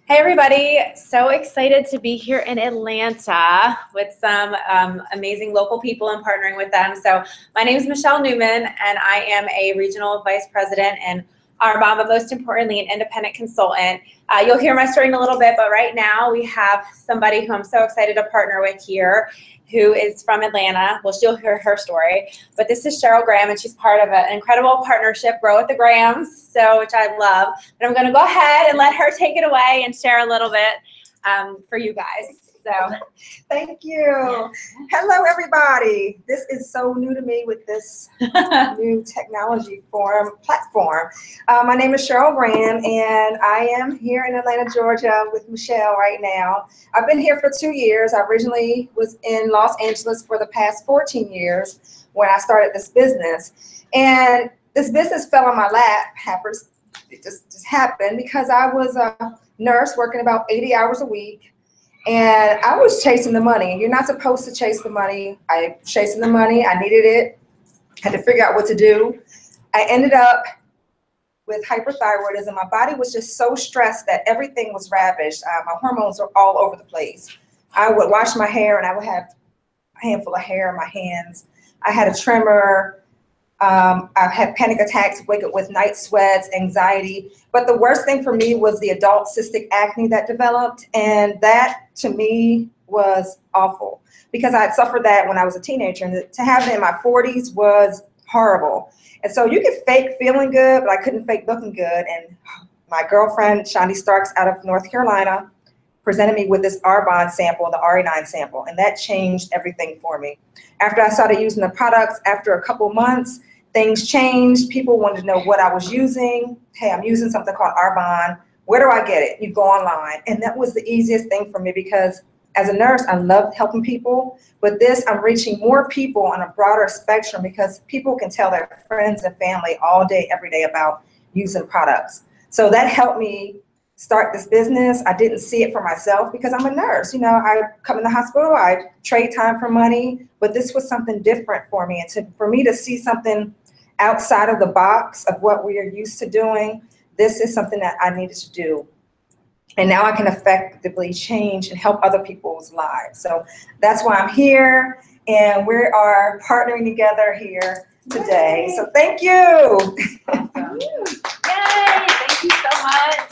Hey everybody, so excited to be here in Atlanta with some amazing local people and partnering with them. So my name is Michelle Newman and I am a regional vice president in Arbonne, but most importantly an independent consultant. You'll hear my story in a little bit, but right now we have somebody who I'm so excited to partner with here who is from Atlanta. Well, she'll hear her story, but this is Cheryl Graham and she's part of an incredible partnership, Grow with the Grahams, which I love. But I'm gonna go ahead and let her take it away and share a little bit for you guys. So, thank you. Hello, everybody. This is so new to me with this new technology platform. My name is Cheryl Graham, and I am here in Atlanta, Georgia with Michelle right now. I've been here for 2 years. I originally was in Los Angeles for the past 14 years when I started this business. And this business fell on my lap. It just happened because I was a nurse working about 80 hours a week. And I was chasing the money. You're not supposed to chase the money. I was chasing the money. I needed it. Had to figure out what to do. I ended up with hyperthyroidism. My body was just so stressed that everything was ravaged. My hormones were all over the place. I would wash my hair and I would have a handful of hair in my hands. I had a tremor. I had panic attacks, wake up with night sweats, anxiety. But the worst thing for me was the adult cystic acne that developed. And that, to me, was awful because I had suffered that when I was a teenager. And to have it in my 40s was horrible. And so you could fake feeling good, but I couldn't fake looking good. And my girlfriend, Shonda Starks, out of North Carolina, presented me with this Arbonne sample, the RE9 sample, and that changed everything for me. After I started using the products, after a couple months, things changed. People wanted to know what I was using. Hey, I'm using something called Arbonne. Where do I get it? You go online. And that was the easiest thing for me because as a nurse, I loved helping people. But this, I'm reaching more people on a broader spectrum because people can tell their friends and family all day, every day about using products. So that helped me start this business. I didn't see it for myself because I'm a nurse. You know, I come in the hospital, I trade time for money, but this was something different for me. And for me to see something outside of the box of what we are used to doing, this is something that I needed to do. And now I can effectively change and help other people's lives. So that's why I'm here, and we are partnering together here today. So thank you. Awesome. Yay, thank you so much.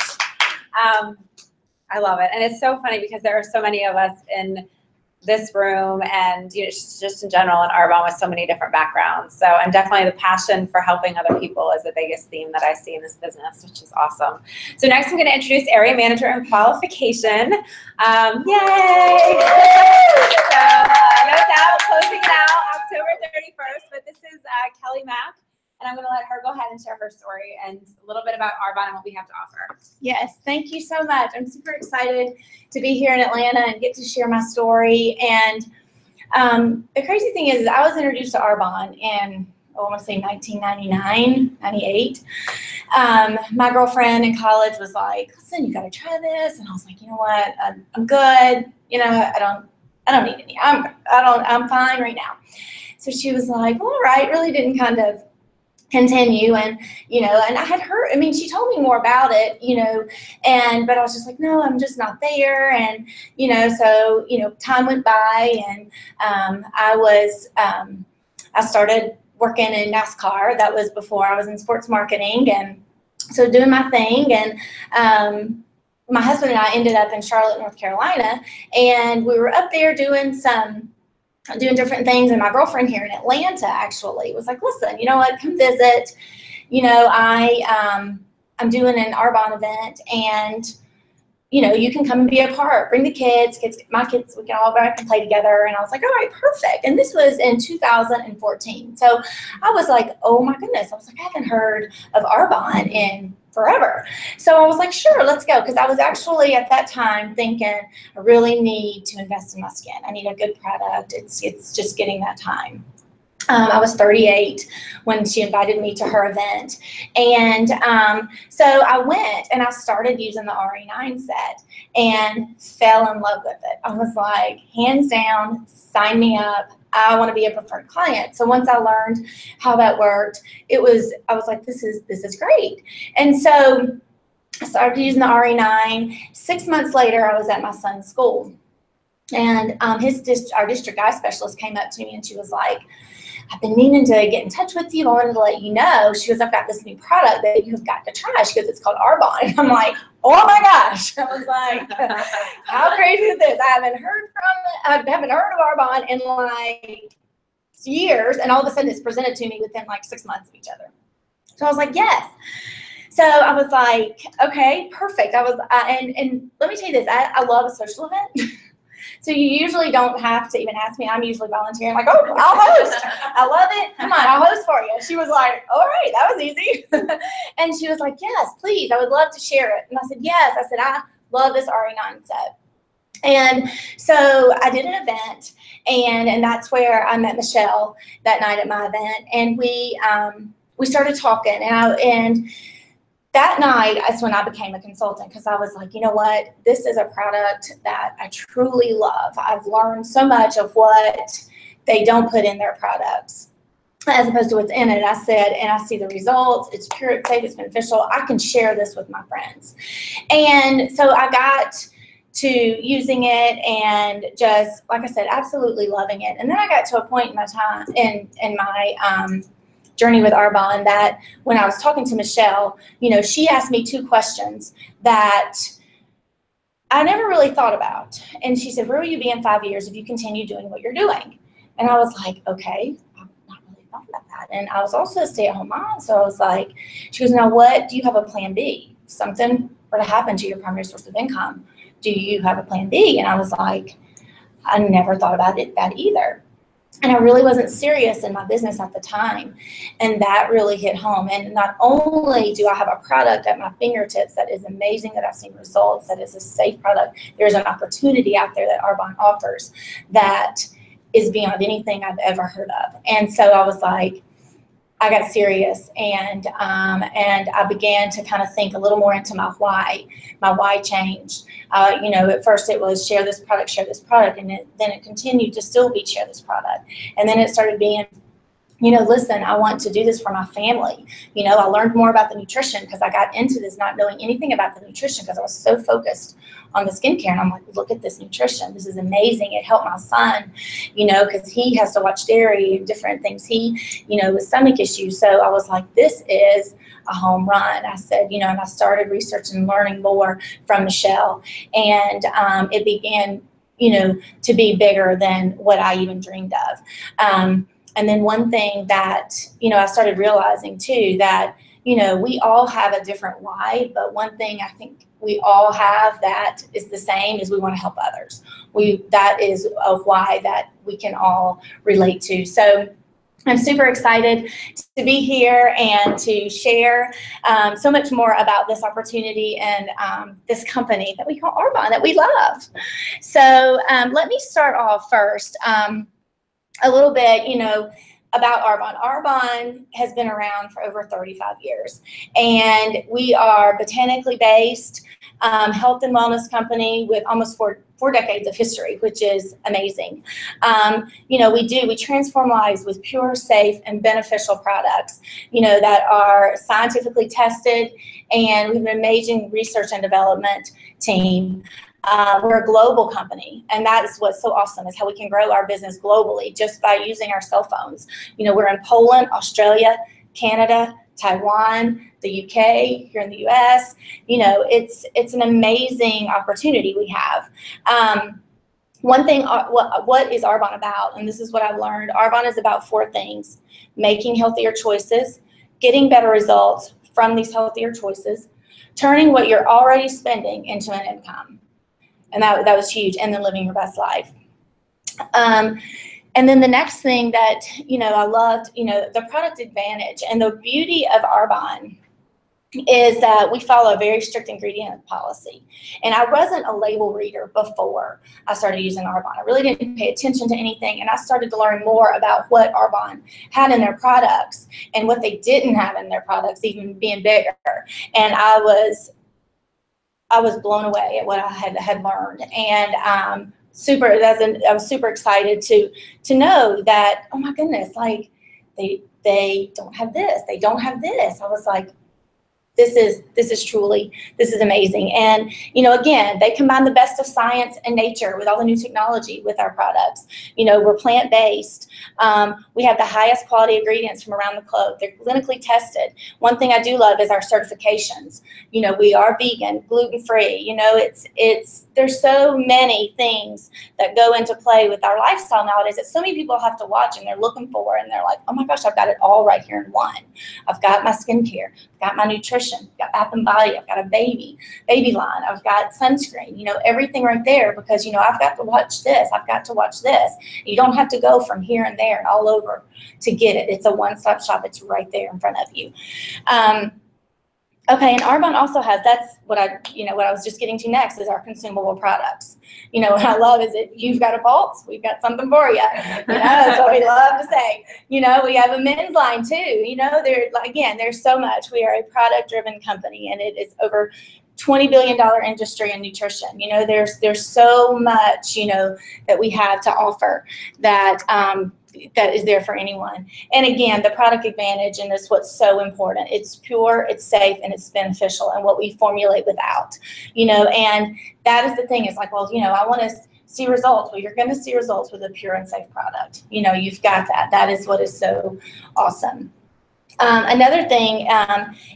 I love it. And it's so funny because there are so many of us in this room and just in general in Arbonne with so many different backgrounds. So, and definitely the passion for helping other people is the biggest theme that I see in this business, which is awesome. So next I'm going to introduce Area Manager and Qualification. Yay! So no doubt closing it out October 31st, but this is Kelly Mack. And I'm going to let her go ahead and share her story and a little bit about Arbonne and what we have to offer. Yes, thank you so much. I'm super excited to be here in Atlanta and get to share my story. And the crazy thing is I was introduced to Arbonne in, I want to say 1999, 98. My girlfriend in college was like, listen, you got to try this. And I was like, you know what? I'm good. You know, I don't need any. I'm fine right now. So she was like, well, all right, really didn't kind of continue. And, you know, and I had heard, I mean, she told me more about it, you know, but I was just like, no, I'm just not there. And, you know, so, you know, time went by and I started working in NASCAR. That was before I was in sports marketing. And so doing my thing. And my husband and I ended up in Charlotte, North Carolina. And we were up there doing different things, and my girlfriend here in Atlanta actually was like, listen, you know what, come visit. You know, I'm doing an Arbonne event, and you know, you can come and be a part, bring the kids, my kids, we can all go back and play together. And I was like, all right, perfect. And this was in 2014. So I was like, oh my goodness. I was like, I haven't heard of Arbonne in forever. So I was like, sure, let's go. Because I was actually at that time thinking I really need to invest in my skin. I need a good product. It's just getting that time. I was 38 when she invited me to her event. And so I went and I started using the RE9 set and fell in love with it. I was like, hands down, sign me up. I want to be a preferred client. So once I learned how that worked, I was like, this is great. And so I started using the RE9. 6 months later, I was at my son's school. And our district eye specialist came up to me and she was like, I've been meaning to get in touch with you. I wanted to let you know. She goes, I've got this new product that you've got to try. She goes, it's called Arbonne. And I'm like, oh my gosh. I was like, how crazy is this? I haven't heard of Arbonne in like years. And all of a sudden it's presented to me within like 6 months of each other. So I was like, yes. So I was like, okay, perfect. And let me tell you this, I love a social event. So you usually don't have to even ask me. I'm usually volunteering, like, oh, I'll host. I love it. Come on, I'll host for you. She was like, all right, that was easy. And she was like, yes, please, I would love to share it. And I said, yes. I said, I love this RE9 set. And so I did an event, and that's where I met Michelle that night at my event. And we started talking, and that night is when I became a consultant, because I was like, you know what, this is a product that I truly love. I've learned so much of what they don't put in their products as opposed to what's in it. I said, and I see the results, it's pure, it's safe, it's beneficial. I can share this with my friends. And so I got to using it and just, like I said, absolutely loving it. And then I got to a point in my time, in my journey with Arbonne, that when I was talking to Michelle, you know, she asked me 2 questions that I never really thought about. And she said, where will you be in 5 years if you continue doing what you're doing? And I was like, okay, I've not really thought about that. And I was also a stay-at-home mom, so I was like, she goes, now what, do you have a plan B? If something were to happen to your primary source of income, do you have a plan B? And I was like, I never thought about that either. And I really wasn't serious in my business at the time. And that really hit home. And not only do I have a product at my fingertips that is amazing, that I've seen results, that is a safe product, there's an opportunity out there that Arbonne offers that is beyond anything I've ever heard of. And so I was like, I got serious, and I began to kind of think a little more into my why. My why changed. You know, at first it was share this product, and then it continued to still be share this product. And then it started being, you know, listen, I want to do this for my family. You know, I learned more about the nutrition because I got into this not knowing anything about the nutrition because I was so focused on the skincare. And I'm like, look at this nutrition. This is amazing. It helped my son, you know, because he has to watch dairy and different things. He, you know, with stomach issues. So I was like, this is a home run. I said, you know, and I started researching and learning more from Michelle. And it began, you know, to be bigger than what I even dreamed of. And then one thing that, you know, I started realizing too, that, you know, we all have a different why, but one thing I think we all have that is the same is we want to help others. That is a why that we can all relate to. So I'm super excited to be here and to share so much more about this opportunity and this company that we call Arbonne, that we love. So let me start off first a little bit, you know, about Arbonne. Arbonne has been around for over 35 years, and we are botanically based health and wellness company with almost four decades of history, which is amazing. You know, we transform lives with pure, safe, and beneficial products, you know, that are scientifically tested, and we have an amazing research and development team. We're a global company, and that is what's so awesome, is how we can grow our business globally just by using our cell phones. You know, we're in Poland, Australia, Canada, Taiwan, the UK, here in the US. You know, it's an amazing opportunity we have. One thing, what is Arbonne about? And this is what I've learned. Arbonne is about 4 things: making healthier choices, getting better results from these healthier choices, turning what you're already spending into an income. And that was huge. And then living your best life. And then the next thing that, you know, I loved, you know, the product advantage. And the beauty of Arbonne is that we follow a very strict ingredient policy. And I wasn't a label reader before I started using Arbonne. I really didn't pay attention to anything. And I started to learn more about what Arbonne had in their products and what they didn't have in their products, even being bigger. And I was blown away at what I had learned, and I was super excited to know that, oh my goodness, like they don't have this, they don't have this. I was like, this is amazing. And, again, they combine the best of science and nature with all the new technology with our products. We're plant-based. We have the highest quality ingredients from around the globe. They're clinically tested. One thing I do love is our certifications. We are vegan, gluten-free. There's so many things that go into play with our lifestyle nowadays that so many people have to watch and they're looking for, and they're like, oh my gosh, I've got it all right here in one. I've got my skincare, I've got my nutrition, I've got Bath and Body, I've got a baby line, I've got sunscreen, everything right there, because I've got to watch this, I've got to watch this. You don't have to go from here and there and all over to get it. It's a one-stop shop. It's right there in front of you. Okay, and Arbonne also has, that's what I was just getting to next, is our consumable products. What I love is that you've got a pulse, we've got something for you. That's what we love to say. We have a men's line too. There's so much. We are a product-driven company, and it is over $20 billion industry in nutrition. There's so much, that we have to offer that is there for anyone. And again, the product advantage, and this is what's so important. It's pure, it's safe, and it's beneficial, and what we formulate without, and that is the thing. It's like, well, I want to see results. Well, you're going to see results with a pure and safe product. You've got that. That is what is so awesome. Another thing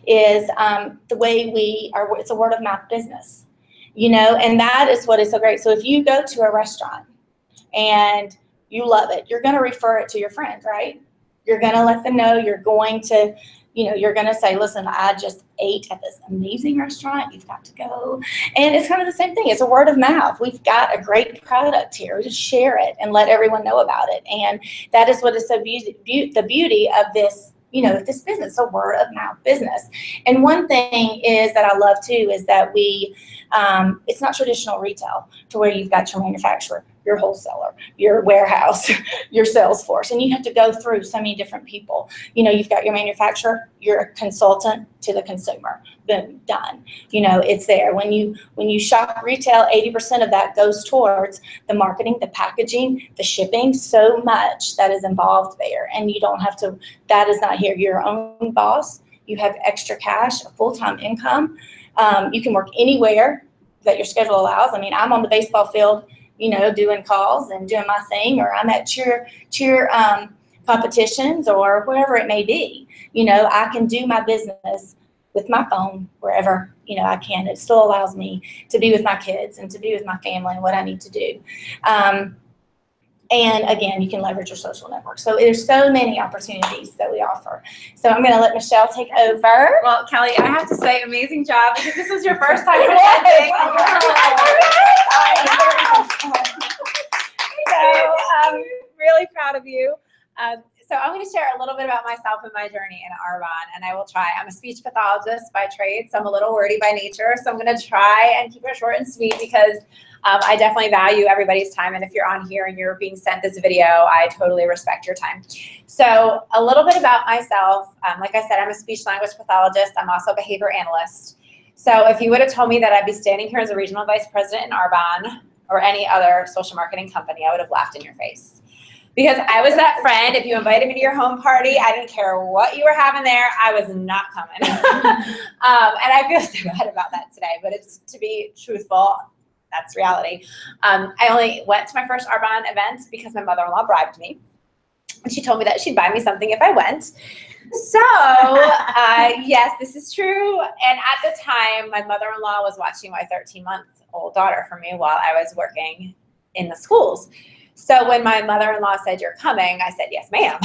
is the way it's a word of mouth business, and that is what is so great. So if you go to a restaurant and you love it, you're going to refer it to your friend, right? You're going to let them know. You're going to, you're going to say, listen, I just ate at this amazing restaurant. You've got to go. And it's kind of the same thing. It's a word of mouth. We've got a great product here. Just share it and let everyone know about it. And that is what is so the beauty of this, this business, a word of mouth business. And one thing is that I love too is that it's not traditional retail to where you've got your manufacturer, your wholesaler, your warehouse, your sales force, and you have to go through so many different people. You've got your manufacturer, your consultant to the consumer. Boom, done. It's there. When you shop retail, 80% of that goes towards the marketing, the packaging, the shipping, so much that is involved there. And you don't have to, that is not here. You're your own boss. You have extra cash, a full-time income. You can work anywhere that your schedule allows. I mean, I'm on the baseball field, doing calls and doing my thing, or I'm at cheer competitions or wherever it may be. I can do my business with my phone wherever, I can. It still allows me to be with my kids and to be with my family and what I need to do. And again, you can leverage your social network. So there's so many opportunities that we offer. So I'm going to let Michelle take over. Well, Kelly, I have to say, amazing job, because this was your first time presenting. So I'm really proud of you. So I'm going to share a little bit about myself and my journey in Arbonne, and I will try. I'm a speech pathologist by trade, so I'm a little wordy by nature. So I'm going to try and keep it short and sweet, because I definitely value everybody's time. And if you're on here and you're being sent this video, I totally respect your time. So a little bit about myself. Like I said, I'm a speech language pathologist. I'm also a behavior analyst. So if you would have told me that I'd be standing here as a regional vice president in Arbonne or any other social marketing company, I would have laughed in your face. Because I was that friend, if you invited me to your home party, I didn't care what you were having there, I was not coming. And I feel so bad about that today, but it's, to be truthful, that's reality. I only went to my first Arbonne event because my mother-in-law bribed me. And she told me that she'd buy me something if I went. So, yes, this is true. And at the time, my mother-in-law was watching my 13-month-old daughter for me while I was working in the schools. So when my mother-in-law said, "You're coming," I said, "Yes, ma'am."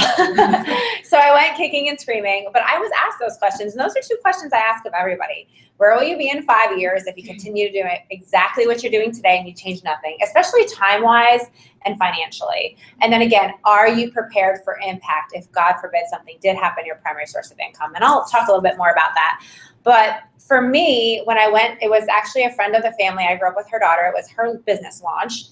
So I went kicking and screaming, but I was asked those questions, and those are two questions I ask of everybody. Where will you be in 5 years if you continue to do exactly what you're doing today and you change nothing, especially time-wise and financially? And then again, are you prepared for impact if, God forbid, something did happen, your primary source of income? And I'll talk a little bit more about that. But for me, when I went, it was actually a friend of the family. I grew up with her daughter. It was her business launch.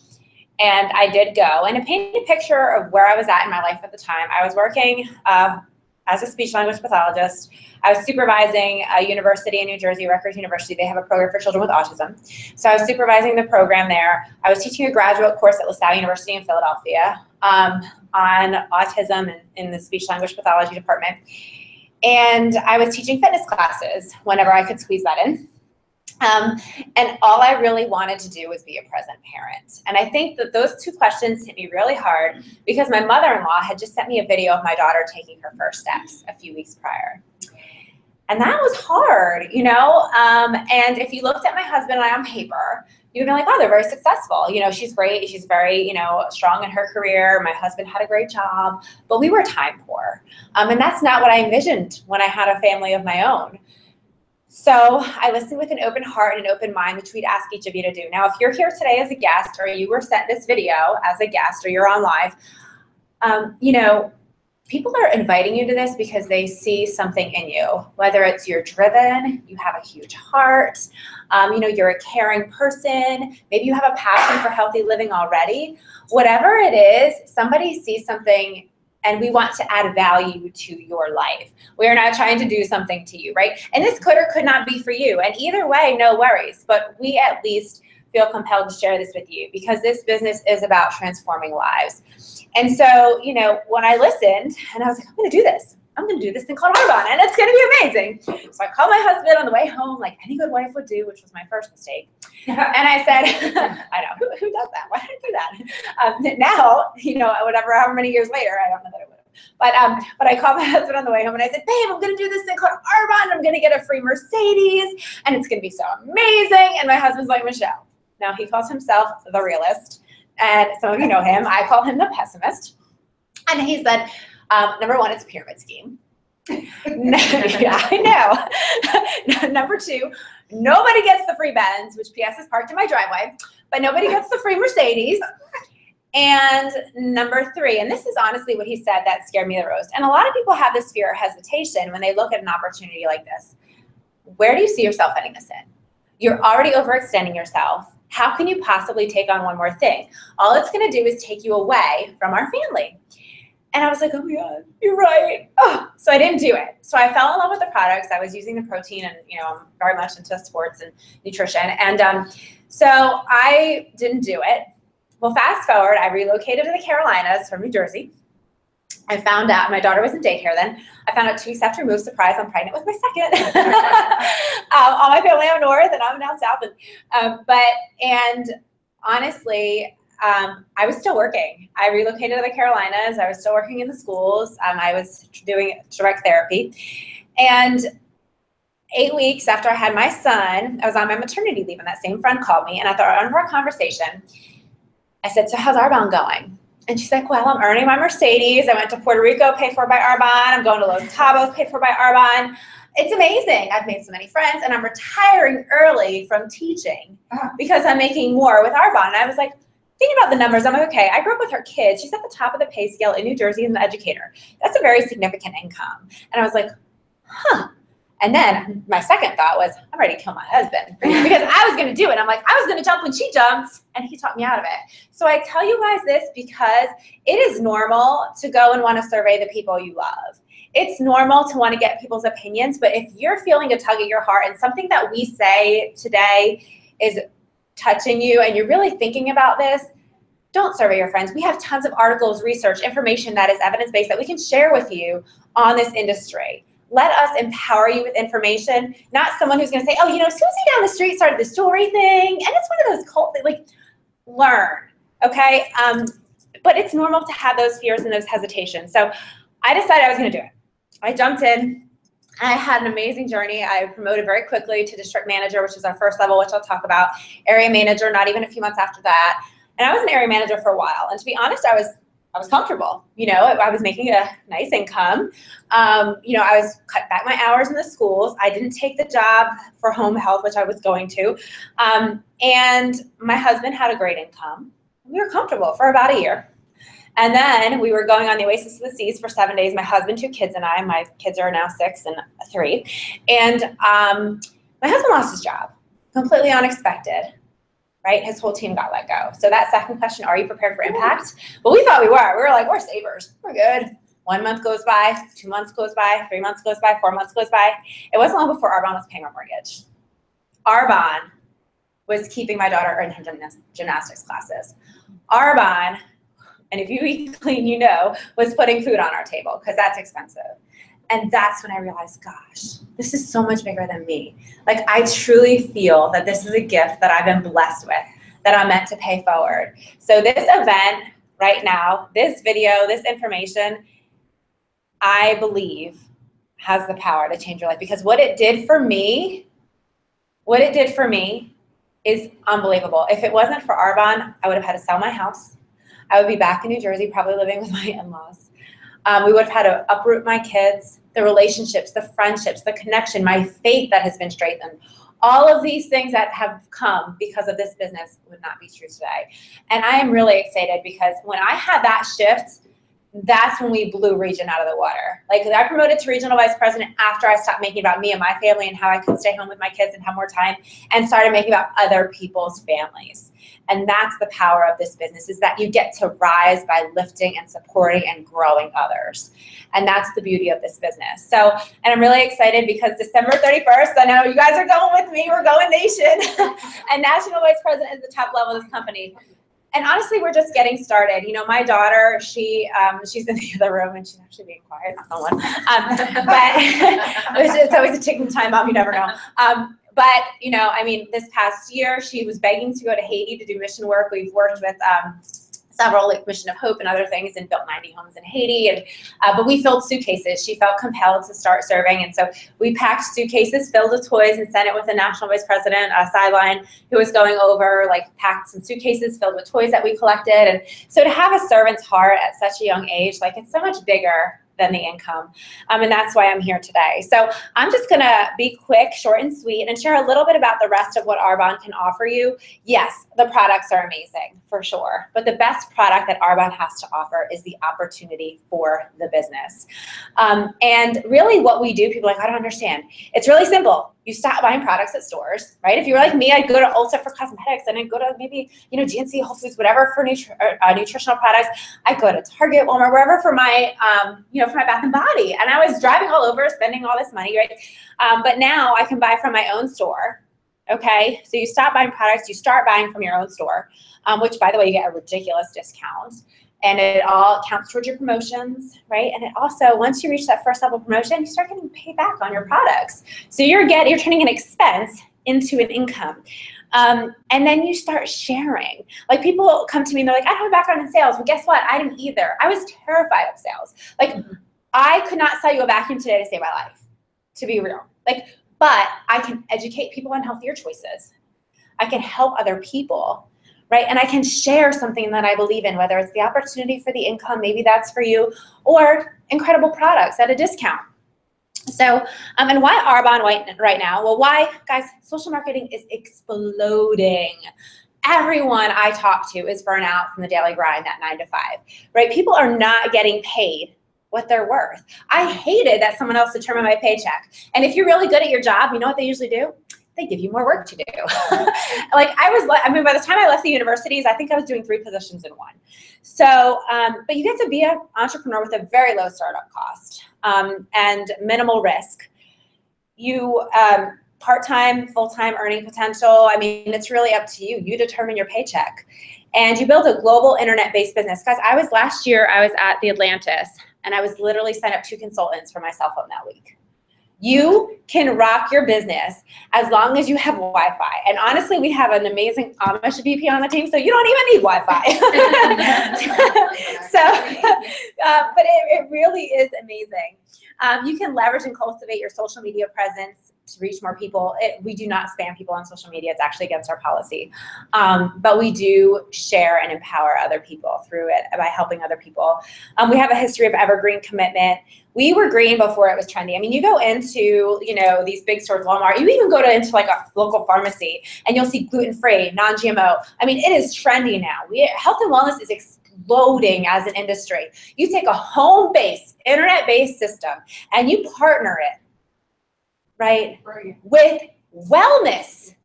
And I did go, and it painted a picture of where I was at in my life at the time. I was working as a speech language pathologist. I was supervising a university in New Jersey, Rutgers University. They have a program for children with autism. So I was supervising the program there. I was teaching a graduate course at LaSalle University in Philadelphia on autism in the speech language pathology department. And I was teaching fitness classes whenever I could squeeze that in. And all I really wanted to do was be a present parent. And I think that those two questions hit me really hard because my mother-in-law had just sent me a video of my daughter taking her first steps a few weeks prior. And that was hard, you know? And if you looked at my husband and I on paper, you'd be like, oh, they're very successful. You know, she's great. She's very, you know, strong in her career. My husband had a great job, but we were time poor. And that's not what I envisioned when I had a family of my own. So I listened with an open heart and an open mind, which we'd ask each of you to do. Now, if you're here today as a guest, or you were sent this video as a guest, or you're on live, you know, people are inviting you to this because they see something in you, whether it's you're driven, you have a huge heart, you know, you're a caring person, maybe you have a passion for healthy living already. Whatever it is, somebody sees something and we want to add value to your life. We are not trying to do something to you, right? And this could or could not be for you. And either way, no worries. But we at least feel compelled to share this with you because this business is about transforming lives. And so, you know, when I listened and I was like, I'm going to do this. I'm going to do this thing called Arbonne and it's going to be amazing. So I called my husband on the way home, like any good wife would do, which was my first mistake. And I said, I know, who does that? Why did I do that? Now, you know, however many years later, I don't know that it would have. But I called my husband on the way home and I said, babe, I'm going to do this thing called Arbonne. I'm going to get a free Mercedes and it's going to be so amazing. And my husband's like, Michelle. Now he calls himself the realist. And some of you know him. I call him the pessimist. And he said, number one, it's a pyramid scheme. Yeah, I know. Number two, nobody gets the free Benz, which PS is parked in my driveway, but nobody gets the free Mercedes. And number three, and this is honestly what he said that scared me the most. And a lot of people have this fear or hesitation when they look at an opportunity like this. Where do you see yourself heading this in? You're already overextending yourself. How can you possibly take on one more thing? All it's going to do is take you away from our family. And I was like, oh my God, you're right. Oh. So I didn't do it. So I fell in love with the products. I was using the protein and, you know, I'm very much into sports and nutrition. And so I didn't do it. Well, fast forward, I relocated to the Carolinas from New Jersey. I found out, my daughter was in daycare then. I found out 2 weeks after we moved, surprise, I'm pregnant with my second. All my family up north and I'm down south. And honestly, I was still working. I relocated to the Carolinas. I was still working in the schools. I was doing direct therapy. And 8 weeks after I had my son, I was on my maternity leave and that same friend called me and I thought under our conversation, I said, so how's Arbonne going? And she's like, well, I'm earning my Mercedes. I went to Puerto Rico, paid for by Arbonne. I'm going to Los Cabos, paid for by Arbonne. It's amazing. I've made so many friends and I'm retiring early from teaching because I'm making more with Arbonne. And I was like, thinking about the numbers, I'm like, okay, I grew up with her kids. She's at the top of the pay scale in New Jersey as an educator. That's a very significant income. And I was like, huh. And then my second thought was, I'm ready to kill my husband because I was going to do it. I'm like, I was going to jump when she jumped and he talked me out of it. So I tell you guys this because it is normal to go and want to survey the people you love. It's normal to want to get people's opinions, but if you're feeling a tug at your heart and something that we say today is touching you and you're really thinking about this, don't survey your friends. We have tons of articles, research, information that is evidence-based that we can share with you on this industry. Let us empower you with information, not someone who's going to say, oh, you know, Susie down the street started this jewelry thing, and it's one of those cult things. Like, learn, okay? But it's normal to have those fears and those hesitations. So I decided I was going to do it. I jumped in. I had an amazing journey. I promoted very quickly to district manager, which is our first level, which I'll talk about. Area manager, not even a few months after that. And I was an area manager for a while. And to be honest, I was comfortable. You know, I was making a nice income. You know, I was cut back my hours in the schools. I didn't take the job for home health, which I was going to. And my husband had a great income. We were comfortable for about a year. And then we were going on the Oasis of the Seas for 7 days, my husband, 2 kids, and I. My kids are now 6 and 3. And my husband lost his job, completely unexpected, right? His whole team got let go. So that second question, are you prepared for impact? Well, we thought we were. We were like, we're savers. We're good. 1 month goes by, 2 months goes by, 3 months goes by, 4 months goes by. It wasn't long before Arbonne was paying our mortgage. Arbonne was keeping my daughter in her gymnastics classes. Arbonne, and if you eat clean, you know, was putting food on our table because that's expensive. And that's when I realized, gosh, this is so much bigger than me. Like, I truly feel that this is a gift that I've been blessed with, that I'm meant to pay forward. So this event right now, this video, this information, I believe has the power to change your life, because what it did for me is unbelievable. If it wasn't for Arbonne, I would have had to sell my house. I would be back in New Jersey, probably living with my in-laws. We would have had to uproot my kids, the relationships, the friendships, the connection, my faith that has been strengthened. All of these things that have come because of this business would not be true today. And I am really excited, because when I had that shift, that's when we blew Region out of the water. Like, I promoted to regional vice president after I stopped making about me and my family and how I could stay home with my kids and have more time, and started making about other people's families. And that's the power of this business, is that you get to rise by lifting and supporting and growing others. And that's the beauty of this business. So, and I'm really excited because December 31st, I know you guys are going with me, we're going nation. And national vice president is the top level of this company. And honestly, we're just getting started. You know, my daughter, she's in the other room, and she's actually being quiet, not the one. But it's always a ticking time bomb, you never know. But, you know, I mean, this past year, she was begging to go to Haiti to do mission work. We've worked with several, like Mission of Hope and other things, and built 90 homes in Haiti. And but we filled suitcases. She felt compelled to start serving, and so we packed suitcases filled with toys and sent it with the national vice president, Sideline, who was going over, like, packed some suitcases filled with toys that we collected. And so to have a servant's heart at such a young age, like, it's so much bigger than the income. And that's why I'm here today. So I'm just gonna be quick, short and sweet, and share a little bit about the rest of what Arbonne can offer you. Yes, the products are amazing, for sure. But the best product that Arbonne has to offer is the opportunity for the business. And really what we do, people are like, I don't understand. It's really simple. You stop buying products at stores, right? If you were like me, I'd go to Ulta for cosmetics, and I'd go to maybe, you know, GNC, Whole Foods, whatever for nutritional products. I'd go to Target, Walmart, wherever for my, you know, for my bath and body. And I was driving all over, spending all this money, right? But now I can buy from my own store, okay? So you stop buying products, you start buying from your own store, which, by the way, you get a ridiculous discount. And it all counts towards your promotions, right? And it also, once you reach that first level promotion, you start getting paid back on your products. So you're turning an expense into an income. And then you start sharing. Like, people come to me and they're like, I have a background in sales. Well, guess what? I didn't either. I was terrified of sales. Like, I could not sell you a vacuum today to save my life, to be real. Like, but I can educate people on healthier choices. I can help other people. Right? And I can share something that I believe in, whether it's the opportunity for the income, maybe that's for you, or incredible products at a discount. So, and why Arbonne right now? Well, why, guys, social marketing is exploding. Everyone I talk to is burnt out from the daily grind, that 9 to 5, right? People are not getting paid what they're worth. I hated that someone else determined my paycheck. And if you're really good at your job, you know what they usually do? They give you more work to do. Like, I mean, by the time I left the universities, I think I was doing 3 positions in one. So, but you get to be an entrepreneur with a very low startup cost and minimal risk. You, part-time, full-time earning potential, I mean, it's really up to you. You determine your paycheck. And you build a global internet-based business. Guys, last year, I was at the Atlantis, and I was literally signed up 2 consultants for my cell phone that week. You can rock your business as long as you have Wi-Fi. And honestly, we have an amazing Amish VP on the team, so you don't even need Wi-Fi. But it really is amazing. You can leverage and cultivate your social media presence to reach more people. We do not spam people on social media. It's actually against our policy. But we do share and empower other people through it by helping other people. We have a history of evergreen commitment. We were green before it was trendy. I mean, you go into, you know, these big stores, Walmart, you even go into like a local pharmacy, and you'll see gluten-free, non-GMO. I mean, it is trendy now. Health and wellness is exploding as an industry. You take a home-based, internet-based system, and you partner it, right, with wellness.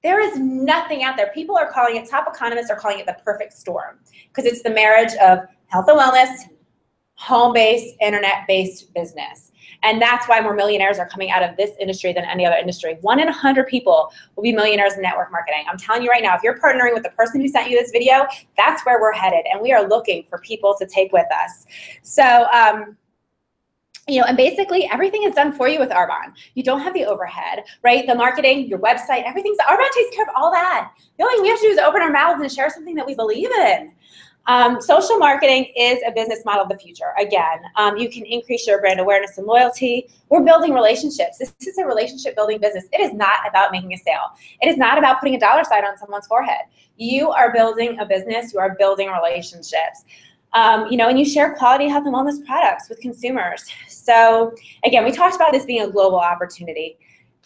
There is nothing out there. People are calling it, top economists are calling it the perfect storm, because it's the marriage of health and wellness, home-based, internet-based business. And that's why more millionaires are coming out of this industry than any other industry. 1 in 100 people will be millionaires in network marketing. I'm telling you right now, if you're partnering with the person who sent you this video, that's where we're headed. And we are looking for people to take with us. So, and basically everything is done for you with Arbonne. You don't have the overhead, right? The marketing, your website, Arbonne takes care of all that. The only thing we have to do is open our mouths and share something that we believe in. Social marketing is a business model of the future. Again, you can increase your brand awareness and loyalty. We're building relationships. This is a relationship building business. It is not about making a sale. It is not about putting a dollar sign on someone's forehead. You are building a business. You are building relationships. And you share quality health and wellness products with consumers. So again, we talked about this being a global opportunity.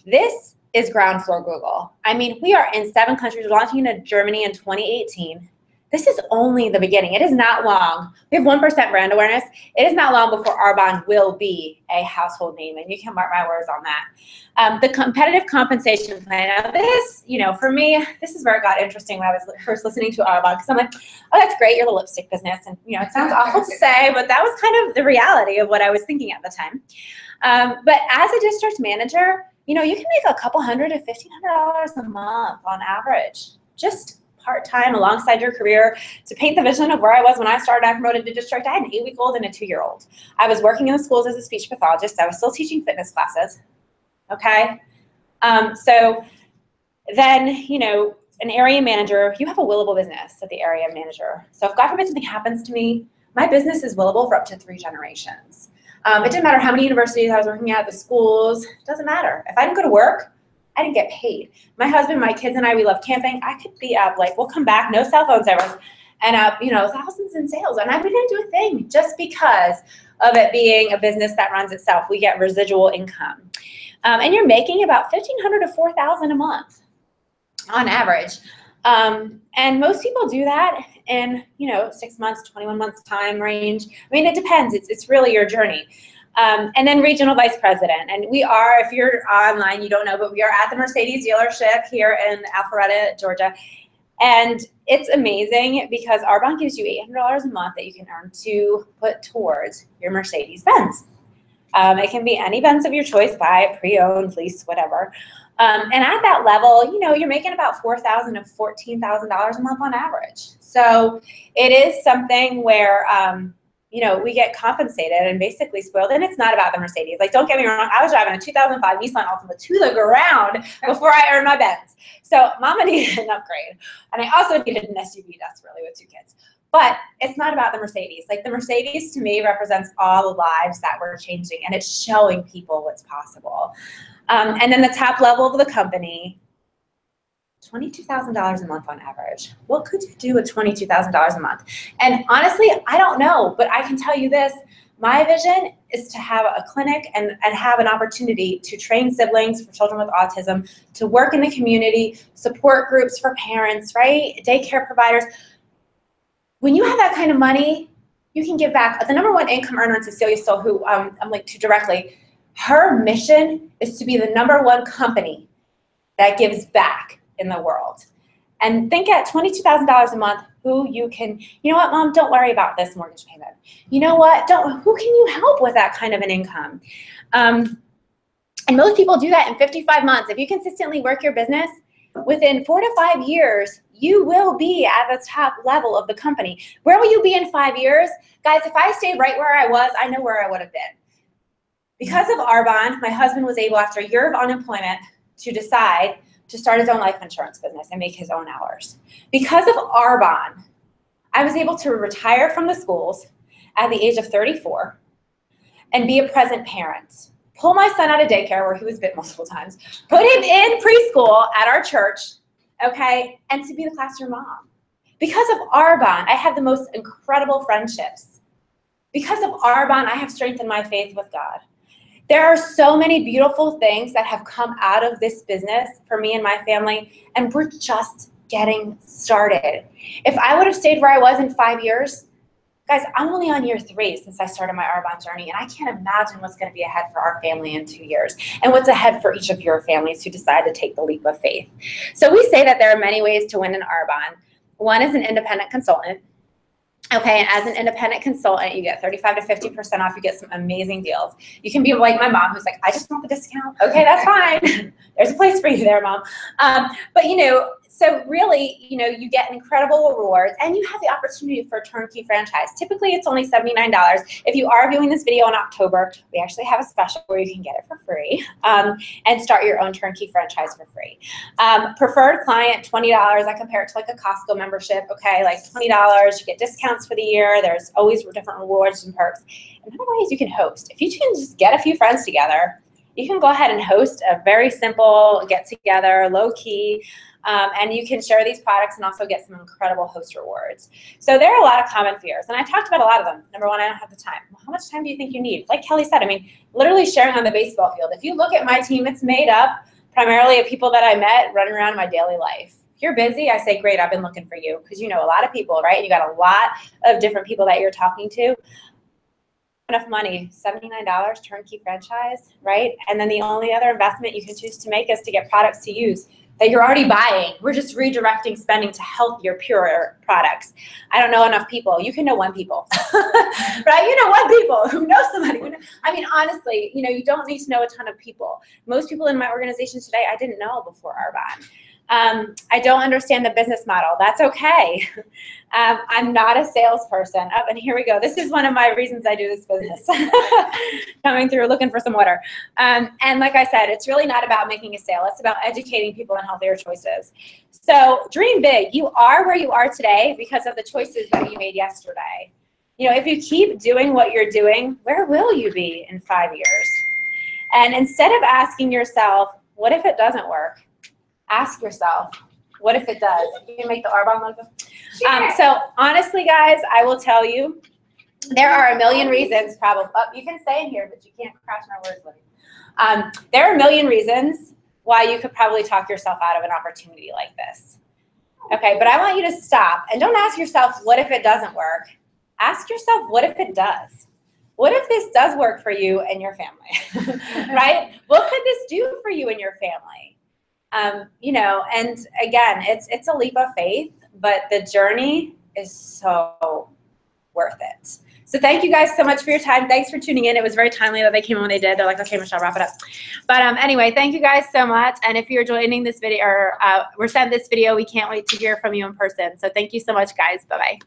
This is ground floor Google. I mean, we are in 7 countries. We're launching into Germany in 2018. This is only the beginning. It is not long. We have 1% brand awareness. It is not long before Arbonne will be a household name, and you can mark my words on that. The competitive compensation plan. Now this, for me, this is where it got interesting when I was first listening to Arbonne, because I'm like, oh, that's great, you're the lipstick business, and it sounds awful to say, but that was kind of the reality of what I was thinking at the time. But as a district manager, you can make a couple $100 to $1,500 a month on average, just part-time alongside your career. To paint the vision of where I was when I started, I promoted to district. I had an 8-week-old and a 2-year-old. I was working in the schools as a speech pathologist. I was still teaching fitness classes. Okay. So then, an area manager, you have a willable business at the area manager. So if God forbid something happens to me, my business is willable for up to 3 generations. It didn't matter how many universities I was working at, the schools, it doesn't matter. If I didn't go to work, I didn't get paid. My husband, my kids, and I, we love camping. I could be up, we'll come back, no cell phone service, and up, thousands in sales. And we didn't do a thing just because of it being a business that runs itself. We get residual income. And you're making about $1,500 to $4,000 a month on average. And most people do that in, 6 months, 21 months time range. I mean, it depends. It's really your journey. And then regional vice president. And we are, if you're online, you don't know, but we are at the Mercedes dealership here in Alpharetta, Georgia. And it's amazing because Arbonne gives you $800 a month that you can earn to put towards your Mercedes-Benz. It can be any Benz of your choice, buy it, pre-owned, lease, whatever. And at that level, you're making about $4,000 to $14,000 a month on average. So it is something where, we get compensated and basically spoiled. And it's not about the Mercedes. Don't get me wrong. I was driving a 2005 Nissan Altima to the ground before I earned my Benz. So mama needed an upgrade. And I also needed an SUV desperately with 2 kids. But it's not about the Mercedes. The Mercedes to me represents all the lives that we're changing, and it's showing people what's possible. And then the top level of the company, $22,000 a month on average. What could you do with $22,000 a month? And honestly, I don't know, but I can tell you this. My vision is to have a clinic and have an opportunity to train siblings for children with autism, to work in the community, support groups for parents, right? Daycare providers. When you have that kind of money, you can give back. The #1 income earner, Cecilia Stoll, who I'm linked to directly, her mission is to be the #1 company that gives back in the world. And think at $22,000 a month, who you can, Mom, don't worry about this mortgage payment. You know what, who can you help with that kind of an income? And most people do that in 55 months. If you consistently work your business, within 4 to 5 years, you will be at the top level of the company. Where will you be in 5 years? Guys, if I stayed right where I was, I know where I would have been. Because of Arbonne, my husband was able, after a year of unemployment, to decide to start his own life insurance business and make his own hours. Because of Arbonne, I was able to retire from the schools at the age of 34 and be a present parent. Pull my son out of daycare where he was bit multiple times, put him in preschool at our church, okay, and to be the classroom mom. Because of Arbonne, I have the most incredible friendships. Because of Arbonne, I have strengthened my faith with God. There are so many beautiful things that have come out of this business for me and my family, and we're just getting started. If I would have stayed where I was in 5 years, guys, I'm only on year 3 since I started my Arbonne journey, and I can't imagine what's going to be ahead for our family in 2 years, and what's ahead for each of your families who decide to take the leap of faith. So we say that there are many ways to win in Arbonne. One is an independent consultant. Okay, and as an independent consultant, you get 35 to 50% off. You get some amazing deals. You can be like my mom, who's like, I just want the discount. Okay, that's fine. There's a place for you there, Mom. But So really, you know, you get incredible rewards and you have the opportunity for a turnkey franchise. Typically, it's only $79. If you are viewing this video in October, we actually have a special where you can get it for free and start your own turnkey franchise for free. Preferred client, $20. I compare it to like a Costco membership, okay? Like $20, you get discounts for the year. There's always different rewards and perks. And other ways you can host. If you can just get a few friends together, you can go ahead and host a very simple get-together, low-key, and you can share these products and also get some incredible host rewards. So there are a lot of common fears, and I talked about a lot of them. Number one, I don't have the time. Well, how much time do you think you need? Like Kelly said, I mean, literally sharing on the baseball field. If you look at my team, it's made up primarily of people that I met running around in my daily life. If you're busy, I say, great, I've been looking for you, because you know a lot of people, right? You got a lot of different people that you're talking to. Enough money, $79, turnkey franchise, right? And then the only other investment you can choose to make is to get products to use that you're already buying. We're just redirecting spending to healthier, purer products. I don't know enough people. You can know one people, right? You know one people who knows somebody. I mean, honestly, you know, you don't need to know a ton of people. Most people in my organization today, I didn't know before Arbonne. I don't understand the business model. That's okay. I'm not a salesperson. Oh, and here we go. This is one of my reasons I do this business. Coming through looking for some water. And like I said, it's really not about making a sale. It's about educating people on healthier choices. So dream big. You are where you are today because of the choices that you made yesterday. You know, if you keep doing what you're doing, where will you be in 5 years? And instead of asking yourself, what if it doesn't work? Ask yourself, what if it does? You can make the Arbonne logo. So honestly, guys, I will tell you, there are a million reasons probably. Oh, you can stay in here, but you can't crash my words with me. There are a million reasons why you could probably talk yourself out of an opportunity like this. Okay, but I want you to stop and don't ask yourself, what if it doesn't work? Ask yourself, what if it does? What if this does work for you and your family, right? What could this do for you and your family? You know, and again, it's a leap of faith, but the journey is so worth it. So thank you guys so much for your time. Thanks for tuning in. It was very timely that they came when they did. They're like, okay, Michelle, wrap it up. But anyway, thank you guys so much. And if you're joining this video or we're sent this video, we can't wait to hear from you in person. So thank you so much, guys. Bye-bye.